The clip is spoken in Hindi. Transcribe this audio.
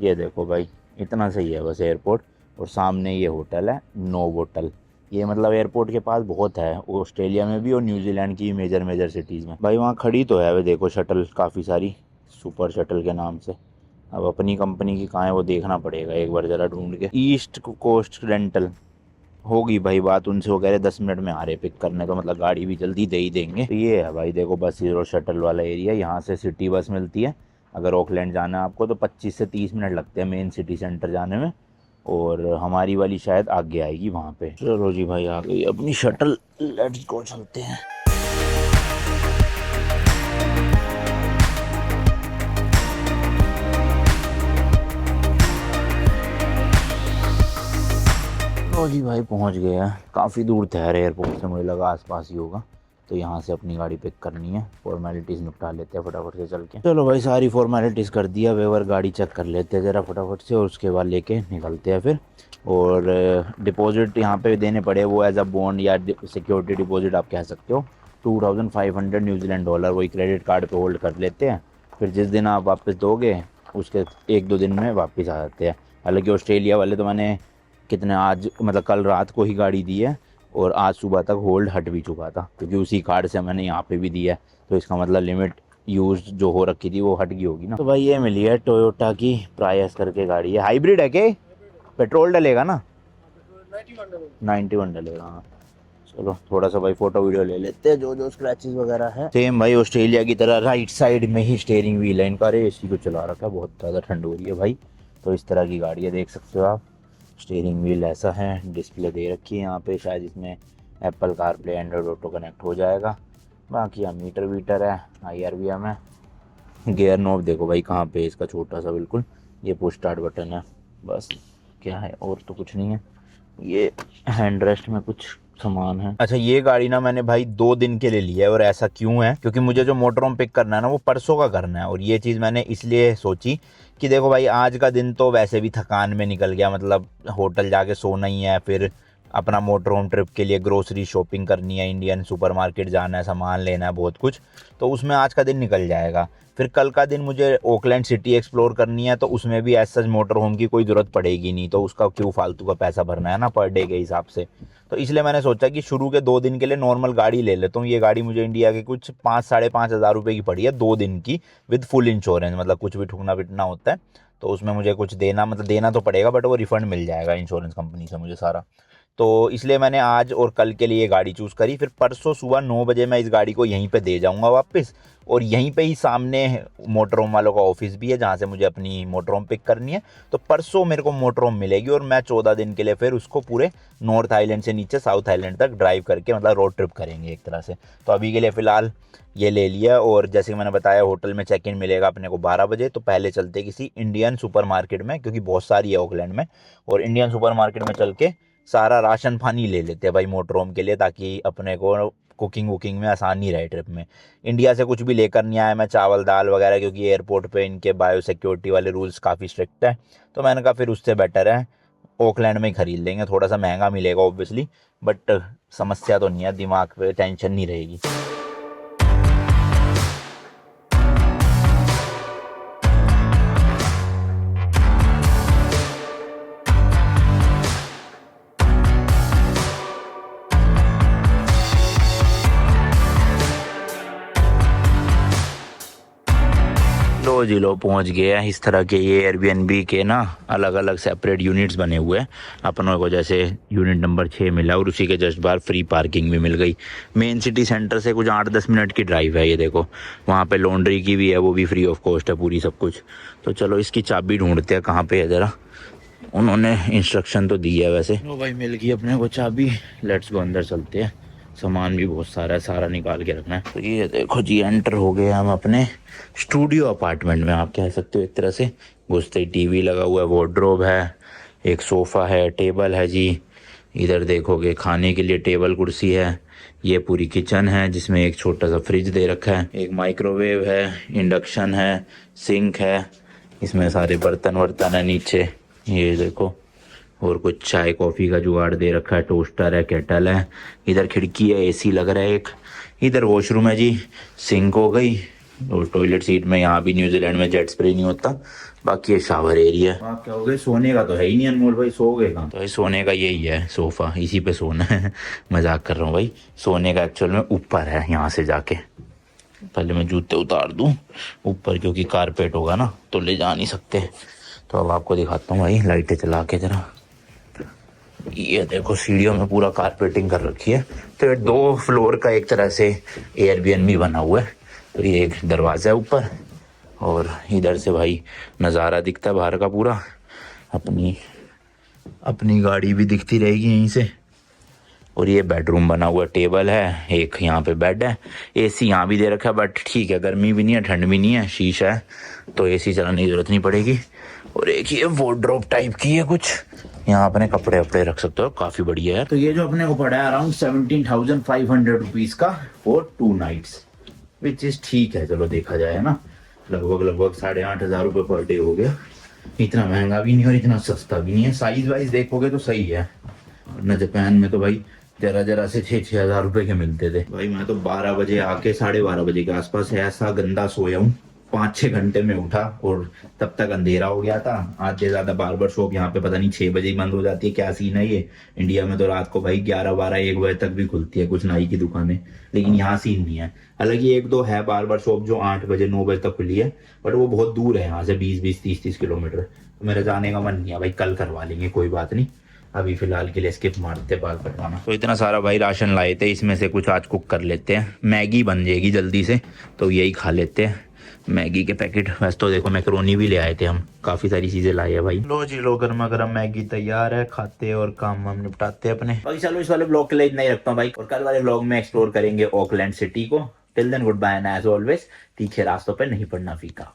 ये देखो भाई, इतना सही है बस एयरपोर्ट। और सामने ये होटल है नोवोटल। ये मतलब एयरपोर्ट के पास बहुत है, ऑस्ट्रेलिया में भी और न्यूजीलैंड की मेजर मेजर सिटीज़ में भाई। वहाँ खड़ी तो है वे देखो शटल काफ़ी सारी, सुपर शटल के नाम से। अब अपनी कंपनी की कहाँ है वो देखना पड़ेगा एक बार ज़रा ढूंढ के। ईस्ट कोस्ट रेंटल होगी भाई बात उनसे, वो कह रहे 10 मिनट में आ रहे पिक करने, तो मतलब गाड़ी भी जल्दी दे ही देंगे। तो ये है भाई देखो बस हीरो शटल वाला एरिया। यहाँ से सिटी बस मिलती है। अगर ऑकलैंड जाना है आपको तो 25 से 30 मिनट लगते हैं मेन सिटी सेंटर जाने में। और हमारी वाली शायद आगे आएगी वहाँ पे। चलो जी भाई आ गई अपनी शटल, लेट्स गो चलते हैं। लो जी भाई पहुँच गए हैं। काफ़ी दूर ठहरे एयरपोर्ट से, मुझे लगा आसपास ही होगा। तो यहाँ से अपनी गाड़ी पिक करनी है, फॉर्मेलिटीज़ निपटा लेते हैं फटाफट से चल के। चलो भाई सारी फॉर्मेलिटीज़ कर दिया, वेवर गाड़ी चेक कर लेते हैं ज़रा फटाफट से, और उसके बाद लेके निकलते हैं फिर। और डिपॉजिट यहाँ पे देने पड़े, वो एज अ बॉन्ड या सिक्योरिटी डिपॉजिट आप कह सकते हो। 2500 न्यूजीलैंड डॉलर वही क्रेडिट कार्ड पे होल्ड कर लेते हैं। फिर जिस दिन आप वापस दोगे उसके 1-2 दिन में वापस आ जाते हैं। हालांकि ऑस्ट्रेलिया वाले तो मैंने कितने आज मतलब कल रात को ही गाड़ी दी है, और आज सुबह तक होल्ड हट भी चुका था, क्योंकि उसी कार्ड से मैंने यहाँ पे भी दिया है। तो इसका मतलब लिमिट यूज जो हो रखी थी वो हट गई होगी ना। तो भाई ये मिली है टोयोटा की प्रायस करके गाड़ी है। हाइब्रिड है के पेट्रोल डलेगा ना? 91 डलेगा हाँ। चलो थोड़ा सा भाई फोटो वीडियो ले लेते हैं, जो जो स्क्रैचेस वगैरह है। सेम भाई ऑस्ट्रेलिया की तरह राइट साइड में ही स्टेयरिंग व्हील है इनका। अरे एसी को चला रखा है, बहुत ज़्यादा ठंड हो रही है भाई। तो इस तरह की गाड़ी है, देख सकते हो आप। स्टीयरिंग व्हील ऐसा है, डिस्प्ले दे रखी है यहाँ पे, शायद इसमें Apple CarPlay Android auto connect हो जाएगा। बाकी यहाँ मीटर वीटर है, IRVM है। गियर नॉब देखो भाई कहाँ पे इसका, छोटा सा बिल्कुल। ये पुश स्टार्ट बटन है बस, क्या है और तो कुछ नहीं है। ये हैंड रेस्ट में कुछ सामान है। अच्छा ये गाड़ी ना मैंने भाई 2 दिन के लिए लिया है, और ऐसा क्यों है क्योंकि मुझे जो मोटर होम पिक करना है ना वो परसों का करना है। और ये चीज़ मैंने इसलिए सोची कि देखो भाई आज का दिन तो वैसे भी थकान में निकल गया, मतलब होटल जाके सोना ही है, फिर अपना मोटर होम ट्रिप के लिए ग्रोसरी शॉपिंग करनी है, इंडियन सुपरमार्केट जाना है, सामान लेना है बहुत कुछ, तो उसमें आज का दिन निकल जाएगा। फिर कल का दिन मुझे ओकलैंड सिटी एक्सप्लोर करनी है, तो उसमें भी ऐसा मोटर होम की कोई ज़रूरत पड़ेगी नहीं, तो उसका क्यों फालतू का पैसा भरना है ना पर डे के हिसाब से। तो इसलिए मैंने सोचा कि शुरू के 2 दिन के लिए नॉर्मल गाड़ी ले लेता हूँ। ये गाड़ी मुझे इंडिया के कुछ 5-5.5 हज़ार रुपये की पड़ी है 2 दिन की, विद फुल इंश्योरेंस। मतलब कुछ भी ठुकना पिटना होता है तो उसमें मुझे कुछ देना, मतलब देना तो पड़ेगा बट वो रिफंड मिल जाएगा इंश्योरेंस कंपनी से मुझे सारा। तो इसलिए मैंने आज और कल के लिए गाड़ी चूज़ करी। फिर परसों सुबह 9 बजे मैं इस गाड़ी को यहीं पे दे जाऊंगा वापस। और यहीं पे ही सामने मोटर होम वालों का ऑफिस भी है जहाँ से मुझे अपनी मोटर होम पिक करनी है। तो परसों मेरे को मोटर होम मिलेगी, और मैं 14 दिन के लिए फिर उसको पूरे नॉर्थ आइलैंड से नीचे साउथ आइलैंड तक ड्राइव करके मतलब रोड ट्रिप करेंगे एक तरह से। तो अभी के लिए फ़िलहाल ये ले लिया। और जैसे कि मैंने बताया होटल में चेक इन मिलेगा अपने को 12 बजे। तो पहले चलते किसी इंडियन सुपरमार्केट में, क्योंकि बहुत सारी है ऑकलैंड में, और इंडियन सुपरमार्केट में चल के सारा राशन पानी ले लेते हैं भाई मोटर होम के लिए, ताकि अपने को कुकिंग वुकिंग में आसानी रहे ट्रिप में। इंडिया से कुछ भी लेकर नहीं आया मैं, चावल दाल वगैरह, क्योंकि एयरपोर्ट पे इनके बायो सिक्योरिटी वाले रूल्स काफ़ी स्ट्रिक्ट है। तो मैंने कहा फिर उससे बेटर है ओकलैंड में ही खरीद लेंगे। थोड़ा सा महंगा मिलेगा ऑब्वियसली, बट समस्या तो नहीं है, दिमाग पे टेंशन नहीं रहेगी। लो जी लो पहुंच गए हैं। इस तरह के ये एयरबीएनबी के ना अलग अलग सेपरेट यूनिट्स बने हुए हैं। अपनों को जैसे यूनिट नंबर 6 मिला, और उसी के जस्ट बाहर फ्री पार्किंग भी मिल गई। मेन सिटी सेंटर से कुछ 8-10 मिनट की ड्राइव है। ये देखो वहाँ पे लॉन्ड्री की भी है, वो भी फ्री ऑफ कॉस्ट है पूरी सब कुछ। तो चलो इसकी चाबी ढूंढते हैं कहाँ पे है ज़रा। उन्होंने इंस्ट्रक्शन तो दी है वैसे। लो भाई मिल गई अपने को चाबी, लेट्स गो अंदर चलते हैं। सामान भी बहुत सारा है, सारा निकाल के रखना है। तो ये देखो जी एंटर हो गए हम अपने स्टूडियो अपार्टमेंट में, आप कह सकते हो एक तरह से। घुसते ही टीवी लगा हुआ है, वार्डरोब है, एक सोफ़ा है, टेबल है जी। इधर देखोगे खाने के लिए टेबल कुर्सी है। ये पूरी किचन है जिसमें एक छोटा सा फ्रिज दे रखा है, एक माइक्रोवेव है, इंडक्शन है, सिंक है, इसमें सारे बर्तन वर्तन है नीचे। ये देखो, और कुछ चाय कॉफ़ी का जुगाड़ दे रखा है, टोस्टर है, केटल है। इधर खिड़की है, AC लग रहा है एक। इधर वॉशरूम है जी, सिंक हो गई, और टॉयलेट सीट में यहाँ भी न्यूजीलैंड में जेट स्प्रे नहीं होता। बाकी ये शावर एरिया है। आप क्या हो गए, सोने का तो है ही नहीं अनमोल भाई, सो गए कहाँ? तो भाई सोने का यही है सोफा, इसी पे सोना है। मजाक कर रहा हूँ भाई, सोने का एक्चुअल में ऊपर है, यहाँ से जाके। पहले मैं जूते उतार दूँ ऊपर, क्योंकि कारपेट होगा ना तो ले जा नहीं सकते। तो अब आपको दिखाता हूँ भाई लाइटें चला के जरा। ये देखो सीढ़ियों में पूरा कारपेटिंग कर रखी है। तो ये 2 फ्लोर का एक तरह से एयरबीएनबी बना हुआ है। तो ये एक दरवाज़ा है ऊपर, और इधर से भाई नज़ारा दिखता है बाहर का पूरा। अपनी गाड़ी भी दिखती रहेगी यहीं से। और ये बेडरूम बना हुआ, टेबल है, एक यहाँ पे बेड है, एसी यहाँ भी दे रखा है, बट ठीक है, गर्मी भी नहीं है ठंड भी नहीं है, शीशा है तो एसी चलाने की जरूरत नहीं पड़ेगी। और एक ये वार्डरोब टाइप की है कुछ, यहाँ अपने कपड़े वपड़े रख सकते हो, काफ़ी बढ़िया है। तो ये जो अपने को पड़ा है अराउंड 17,500 रुपीज़ का फॉर 2 नाइट्स, विच इज़ ठीक है। चलो देखा जाए ना, लगभग 8,500 रुपये पर डे हो गया। इतना महंगा भी नहीं और इतना सस्ता भी नहीं है। साइज वाइज देखोगे तो सही है, वरना जापान में तो भाई जरा से 6,000 रुपए के मिलते थे। भाई मैं तो 12 बजे आके 12:30 बजे के आसपास ऐसा गंदा सोया हूँ, 5-6 घंटे में उठा और तब तक अंधेरा हो गया था। आधे ज्यादा बार्बर शॉप यहाँ पे पता नहीं 6 बजे ही बंद हो जाती है, क्या सीन है ये। इंडिया में तो रात को भाई 11, 12, 1 बजे तक भी खुलती है कुछ नाई की दुकानें, लेकिन यहाँ सीन नहीं है। हालांकि 1-2 है बार्बर शॉप जो 8 बजे 9 बजे तक खुली है, बट वो बहुत दूर है यहाँ से, 20-20, 30-30 किलोमीटर। तो मेरा जाने का मन नहीं है भाई, कल करवा लेंगे, कोई बात नहीं, अभी फिलहाल के लिए स्किप मारते बाल कटवाना। तो इतना सारा भाई राशन लाए थे, इसमें से कुछ आज कुक कर लेते हैं। मैगी बन जाएगी जल्दी से, तो यही खा लेते हैं मैगी के पैकेट। वैसे तो देखो मैकरोनी भी ले आए थे हम, काफ़ी सारी चीज़ें लाई है भाई। लो जी लो, गर्मा गर्म मैगी तैयार है, खाते और काम हम निपटाते हैं अपने। बाकी चलो इस वाले ब्लॉग के लिए इतना ही रखता हूँ भाई, और कल वाले ब्लॉग में एक्सप्लोर करेंगे ऑकलैंड सिटी को। Till then goodbye and as always, तीखे रास्तों पर नहीं पड़ना फीका।